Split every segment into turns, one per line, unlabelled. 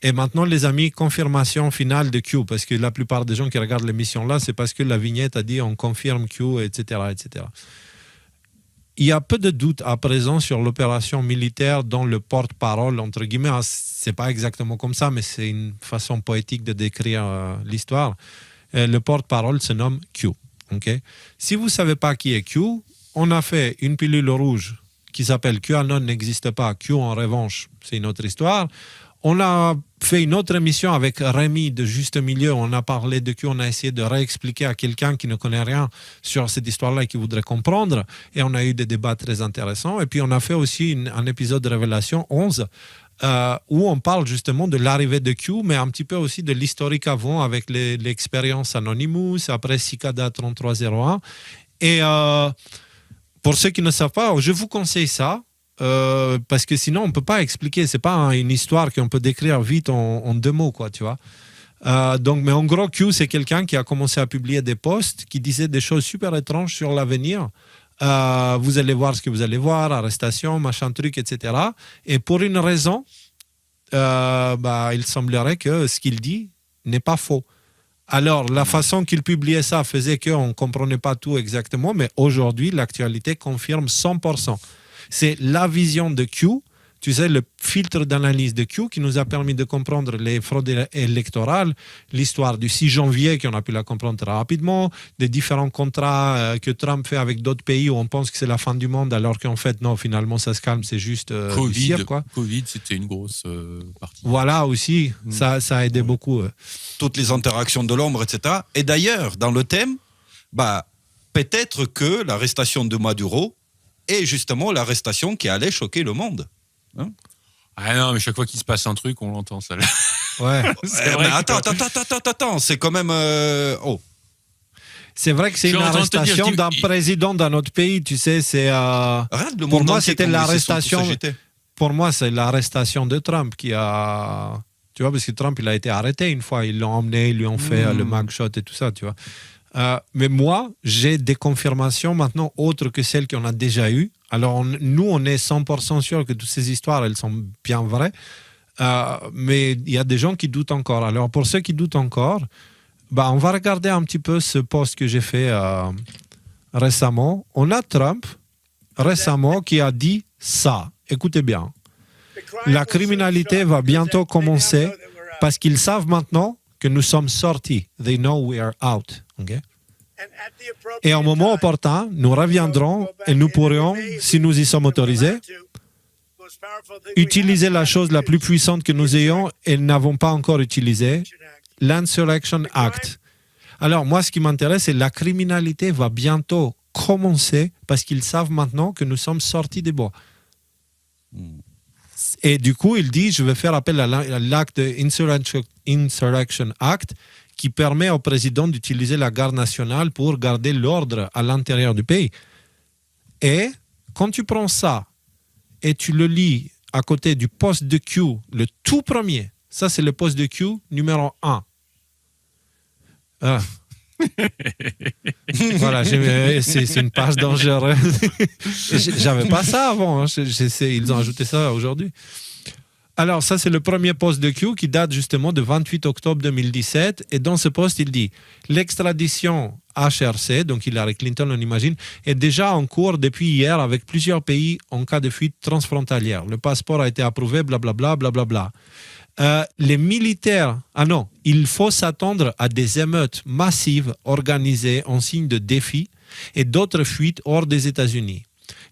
Et maintenant, les amis, confirmation finale de Q, parce que la plupart des gens qui regardent l'émission là, c'est parce que la vignette a dit on confirme Q, etc., etc. Il y a peu de doute à présent sur l'opération militaire dont le porte-parole, entre guillemets, c'est pas exactement comme ça, mais c'est une façon poétique de décrire l'histoire. Le porte-parole se nomme Q. Okay? Si vous ne savez pas qui est Q, on a fait une pilule rouge qui s'appelle QAnon n'existe pas, Q en revanche, c'est une autre histoire. On a fait une autre émission avec Rémi de Juste Milieu. On a parlé de Q, on a essayé de réexpliquer à quelqu'un qui ne connaît rien sur cette histoire-là et qui voudrait comprendre. Et on a eu des débats très intéressants. Et puis on a fait aussi un épisode de Révélation 11 où on parle justement de l'arrivée de Q, mais un petit peu aussi de l'historique avant avec l'expérience Anonymous, après Cicada 3301. Et pour ceux qui ne savent pas, je vous conseille ça. Parce que sinon on peut pas expliquer, c'est pas une histoire qu'on peut décrire vite en 2 mots, quoi, tu vois. Donc, mais en gros, Q, c'est quelqu'un qui a commencé à publier des posts qui disaient des choses super étranges sur l'avenir. Vous allez voir ce que vous allez voir, arrestation, machin truc, etc. Et pour une raison, il semblerait que ce qu'il dit n'est pas faux. Alors, la façon qu'il publiait ça faisait qu'on ne comprenait pas tout exactement, mais aujourd'hui, l'actualité confirme 100%. C'est la vision de Q, tu sais, le filtre d'analyse de Q qui nous a permis de comprendre les fraudes électorales, l'histoire du 6 janvier, qu'on a pu la comprendre très rapidement, des différents contrats que Trump fait avec d'autres pays où on pense que c'est la fin du monde, alors qu'en fait, non, finalement, ça se calme, c'est juste du cirque, quoi.
Covid, c'était une grosse partie.
Voilà, aussi, ça a aidé beaucoup.
Toutes les interactions de l'ombre, etc. Et d'ailleurs, dans le thème, peut-être que l'arrestation de Maduro est justement l'arrestation qui allait choquer le monde. Hein?
Ah non, mais chaque fois qu'il se passe un truc, on l'entend, ça.
Ouais.
Mais attends, c'est quand même...
C'est vrai que c'est une arrestation d'un président d'un autre pays, tu sais, c'est... pour moi, c'était l'arrestation... Pour moi, c'est l'arrestation de Trump qui a... Tu vois, parce que Trump, il a été arrêté une fois, ils l'ont emmené, ils lui ont fait le mugshot et tout ça, tu vois. Mais moi, j'ai des confirmations maintenant autres que celles qu'on a déjà eues. Alors, nous, on est 100% sûr que toutes ces histoires, elles sont bien vraies. Mais il y a des gens qui doutent encore. Alors, pour ceux qui doutent encore, on va regarder un petit peu ce post que j'ai fait récemment. On a Trump, récemment, qui a dit ça. Écoutez bien. La criminalité va bientôt commencer parce qu'ils savent maintenant que nous sommes sortis. They know we are out. Okay? Et au moment opportun, nous reviendrons et nous pourrions, si nous y sommes autorisés, utiliser la chose la plus puissante que nous ayons et n'avons pas encore utilisée, l'Insurrection Act. Alors moi, ce qui m'intéresse, c'est la criminalité va bientôt commencer parce qu'ils savent maintenant que nous sommes sortis des bois. Et du coup, il dit, je vais faire appel à l'acte Insurrection Act qui permet au président d'utiliser la garde nationale pour garder l'ordre à l'intérieur du pays. Et quand tu prends ça et tu le lis à côté du poste de Q, le tout premier, ça c'est le poste de Q numéro 1. Voilà, c'est une page dangereuse. J'avais pas ça avant, hein. Ils ont ajouté ça aujourd'hui. Alors, ça, c'est le premier post de Q qui date justement de 28 octobre 2017. Et dans ce post, il dit « L'extradition HRC, donc Hillary Clinton, on imagine, est déjà en cours depuis hier avec plusieurs pays en cas de fuite transfrontalière. Le passeport a été approuvé, blablabla, blablabla. Les militaires... Ah non, il faut s'attendre à des émeutes massives organisées en signe de défi et d'autres fuites hors des États-Unis.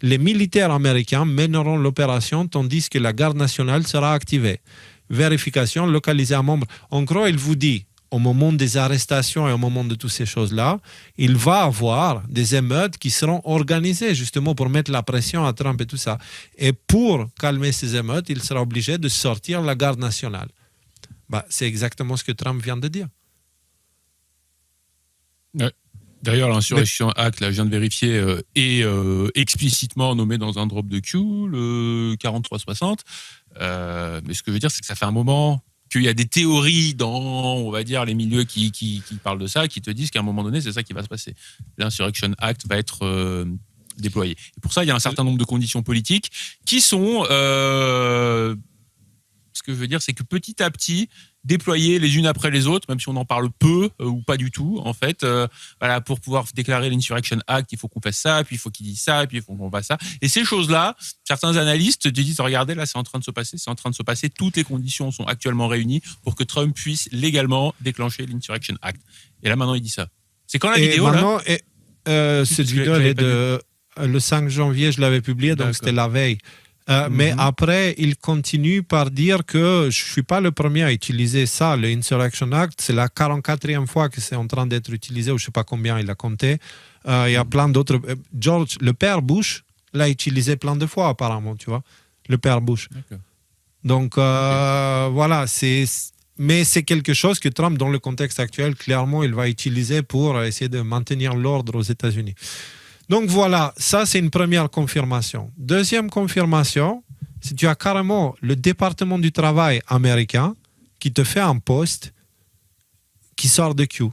Les militaires américains mèneront l'opération tandis que la garde nationale sera activée. Vérification localisée à membre. En gros, il vous dit, au moment des arrestations et au moment de toutes ces choses-là, il va y avoir des émeutes qui seront organisées justement pour mettre la pression à Trump et tout ça. Et pour calmer ces émeutes, il sera obligé de sortir la garde nationale. C'est exactement ce que Trump vient de dire.
Ouais. D'ailleurs, l'Insurrection Act, là, je viens de vérifier, est explicitement nommé dans un drop de Q, le 4360. Mais ce que je veux dire, c'est que ça fait un moment qu'il y a des théories dans, on va dire, les milieux qui parlent de ça, qui te disent qu'à un moment donné, c'est ça qui va se passer. L'Insurrection Act va être déployé. Et pour ça, il y a un certain nombre de conditions politiques qui sont... ce que je veux dire, c'est que petit à petit, déployer les unes après les autres, même si on en parle peu ou pas du tout, en fait, voilà, pour pouvoir déclarer l'Insurrection Act, il faut qu'on fasse ça, puis il faut qu'il dise ça, puis il faut qu'on fasse ça. Et ces choses-là, certains analystes te disent, regardez, là, c'est en train de se passer, toutes les conditions sont actuellement réunies pour que Trump puisse légalement déclencher l'Insurrection Act. Et là, maintenant, il dit ça. C'est quand la vidéo,
maintenant,
là
cette vidéo, elle est le 5 janvier, je l'avais publiée, donc c'était la veille. Mais après, il continue par dire que je ne suis pas le premier à utiliser ça, le Insurrection Act. C'est la 44e fois que c'est en train d'être utilisé, ou je ne sais pas combien il a compté. Il y a plein d'autres. George, le père Bush, l'a utilisé plein de fois apparemment, tu vois, le père Bush.
D'accord.
Donc voilà, mais c'est quelque chose que Trump, dans le contexte actuel, clairement, il va utiliser pour essayer de maintenir l'ordre aux États-Unis. Donc voilà, ça c'est une première confirmation. Deuxième confirmation, c'est que tu as carrément le département du travail américain qui te fait un post qui sort de Q.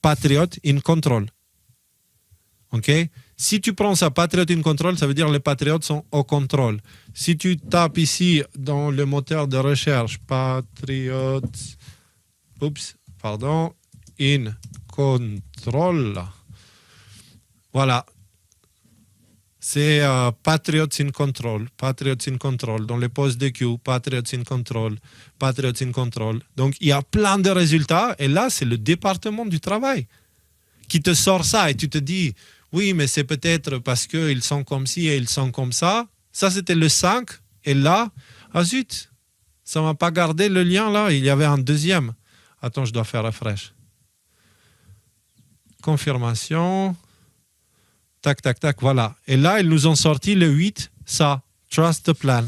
Patriot in control. OK? Si tu prends ça, Patriot in control, ça veut dire que les patriotes sont au contrôle. Si tu tapes ici dans le moteur de recherche, Patriot, in control. Voilà. C'est Patriots in Control. Dans les postes de Q, Patriots in Control. Donc, il y a plein de résultats. Et là, c'est le département du travail qui te sort ça. Et tu te dis, oui, mais c'est peut-être parce qu'ils sont comme ci et ils sont comme ça. Ça, c'était le 5. Et là, ah zut, ça ne m'a pas gardé le lien là. Il y avait un deuxième. Attends, je dois faire refresh. Confirmation. Tac, tac, tac, voilà. Et là, ils nous ont sorti le 8, ça, Trust the Plan.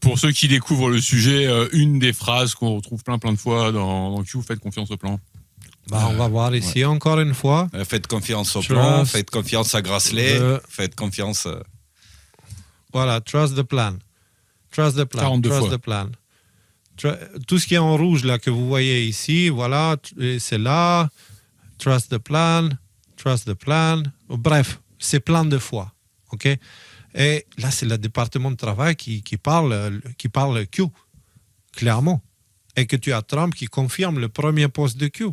Pour ceux qui découvrent le sujet, une des phrases qu'on retrouve plein de fois dans Q, faites confiance au plan.
On va voir ici encore une fois.
Faites confiance au plan, faites confiance à Grassley, faites confiance...
Voilà, Trust the Plan.
42
Trust
fois.
the Plan. Tout ce qui est en rouge, là, que vous voyez ici, voilà, c'est là... Trust the plan. Bref, c'est plein de fois. OK? Et là, c'est le département de travail qui parle Q, clairement. Et que tu as Trump qui confirme le premier poste de Q.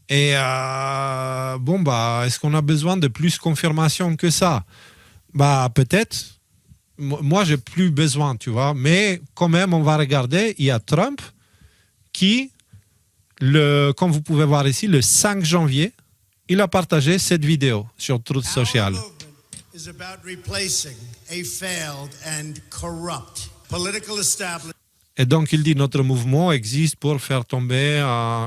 Et est-ce qu'on a besoin de plus de confirmation que ça? Peut-être. Moi, j'ai plus besoin, tu vois. Mais quand même, on va regarder. Il y a Trump qui... comme vous pouvez voir ici, le 5 janvier, il a partagé cette vidéo sur Truth Social. Et donc, il dit notre mouvement existe pour faire tomber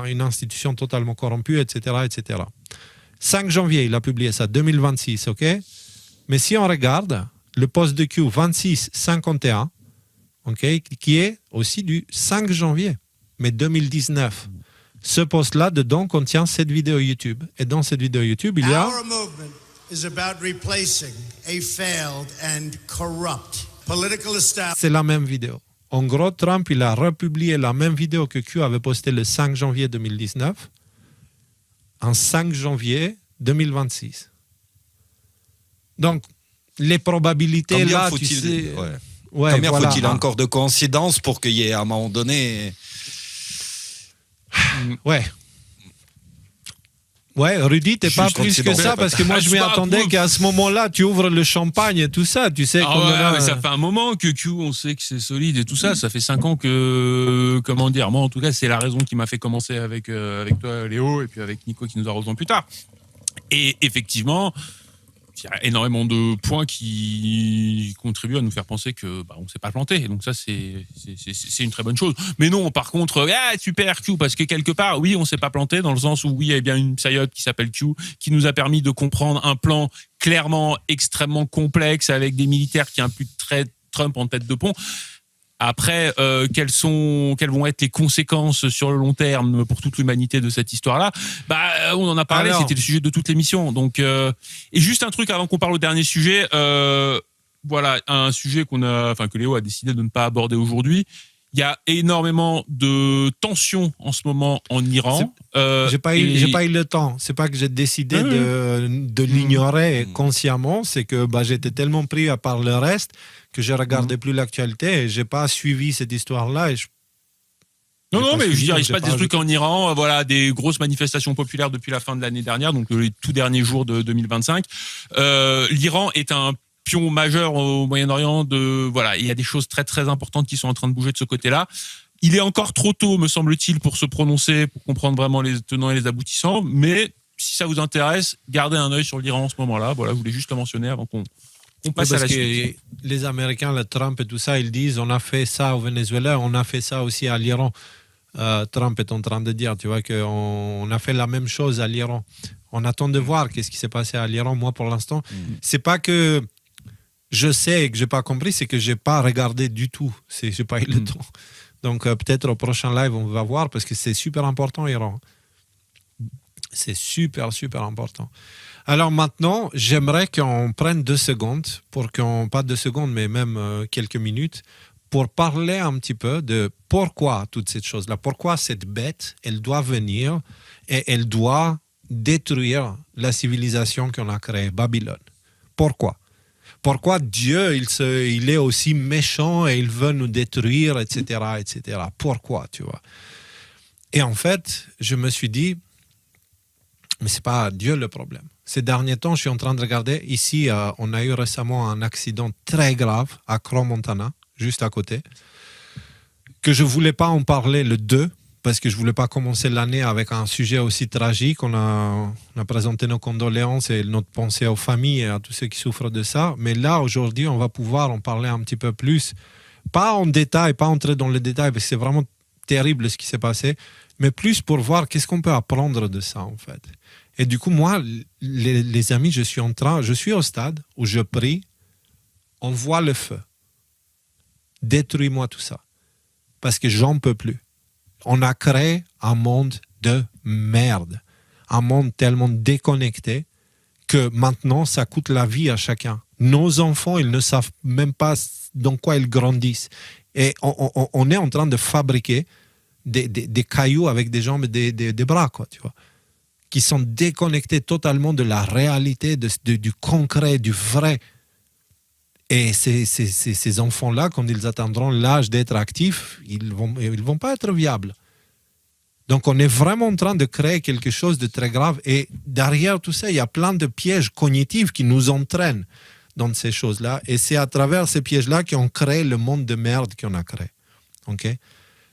une institution totalement corrompue, etc., etc. 5 janvier, il a publié ça, 2026, OK? Mais si on regarde le post de Q 2651, OK, qui est aussi du 5 janvier, mais 2019. Ce post-là, dedans, contient cette vidéo YouTube. Et dans cette vidéo YouTube, il y a... C'est la même vidéo. En gros, Trump, il a republié la même vidéo que Q avait postée le 5 janvier 2019 en 5 janvier 2026. Donc, les probabilités
combien
là,
faut-il,
tu sais...
combien faut-il encore de coïncidences pour qu'il y ait à un moment donné...
Ouais, Rudy, t'es pas plus que ça, parce que moi, je m'y attendais qu'à ce moment-là, tu ouvres le champagne et tout ça, tu sais.
Mais ça fait un moment que Q, on sait que c'est solide et tout ça. Ça fait 5 ans que, comment dire, moi, en tout cas, c'est la raison qui m'a fait commencer avec toi, Léo, et puis avec Nico qui nous a rejoint plus tard. Et effectivement, il y a énormément de points qui contribuent à nous faire penser que on s'est pas planté. Donc ça, c'est une très bonne chose. Mais non, par contre, super Q, parce que quelque part, oui, on s'est pas planté dans le sens où oui, il y a bien une psyote qui s'appelle Q, qui nous a permis de comprendre un plan clairement extrêmement complexe avec des militaires qui impliquent Trump en tête de pont. Après, quelles vont être les conséquences sur le long terme pour toute l'humanité de cette histoire-là? On en a parlé, c'était le sujet de toute l'émission. Donc, et juste un truc avant qu'on parle au dernier sujet. Voilà, un sujet que Léo a décidé de ne pas aborder aujourd'hui. Il y a énormément de tensions en ce moment en Iran.
J'ai pas eu le temps. C'est pas que j'ai décidé de l'ignorer consciemment. C'est que j'étais tellement pris par le reste que je regardais plus l'actualité et j'ai pas suivi cette histoire-là.
Non, mais je veux dire, il se passe des trucs en Iran, voilà, des grosses manifestations populaires depuis la fin de l'année dernière, donc les tout derniers jours de 2025. L'Iran est un pion majeur au Moyen-Orient. Il y a des choses très très importantes qui sont en train de bouger de ce côté-là. Il est encore trop tôt, me semble-t-il, pour se prononcer, pour comprendre vraiment les tenants et les aboutissants. Mais si ça vous intéresse, gardez un œil sur l'Iran en ce moment-là. Voilà, je voulais juste le mentionner avant qu'on passe à la suite.
Les Américains, le Trump et tout ça, ils disent on a fait ça au Venezuela, on a fait ça aussi à l'Iran. Trump est en train de dire, tu vois, qu'on a fait la même chose à l'Iran. On attend de voir qu'est-ce qui s'est passé à l'Iran. Moi, pour l'instant, c'est pas que je sais et que j'ai pas compris, c'est que j'ai pas regardé du tout. J'ai pas eu le temps. Donc peut-être au prochain live, on va voir parce que c'est super important, l'Iran. C'est super, super important. Alors maintenant, j'aimerais qu'on prenne 2 secondes, pas 2 secondes, mais même quelques minutes, pour parler un petit peu de pourquoi toutes ces choses-là, pourquoi cette bête, elle doit venir et elle doit détruire la civilisation qu'on a créée, Babylone. Pourquoi ? Pourquoi Dieu, il est aussi méchant et il veut nous détruire, etc., etc. Pourquoi, tu vois ? Et en fait, je me suis dit, mais c'est pas Dieu le problème. Ces derniers temps, je suis en train de regarder. Ici, on a eu récemment un accident très grave à Crow-Montana, juste à côté, que je voulais pas en parler le 2, parce que je voulais pas commencer l'année avec un sujet aussi tragique. On a présenté nos condoléances et notre pensée aux familles et à tous ceux qui souffrent de ça. Mais là, aujourd'hui, on va pouvoir en parler un petit peu plus. Pas en détail, pas entrer dans les détails, parce que c'est vraiment terrible ce qui s'est passé, mais plus pour voir qu'est-ce qu'on peut apprendre de ça, en fait. Et du coup, moi, les amis, je suis au stade où je prie, on voit le feu. Détruis-moi tout ça. Parce que j'en peux plus. On a créé un monde de merde. Un monde tellement déconnecté que maintenant, ça coûte la vie à chacun. Nos enfants, ils ne savent même pas dans quoi ils grandissent. Et on est en train de fabriquer des cailloux avec des jambes et des bras, quoi, tu vois, qui sont déconnectés totalement de la réalité, du concret, du vrai. Et ces enfants-là, quand ils atteindront l'âge d'être actifs, ils vont pas être viables. Donc, on est vraiment en train de créer quelque chose de très grave. Et derrière tout ça, il y a plein de pièges cognitifs qui nous entraînent dans ces choses-là. Et c'est à travers ces pièges-là qu'on crée le monde de merde qu'on a créé. Okay?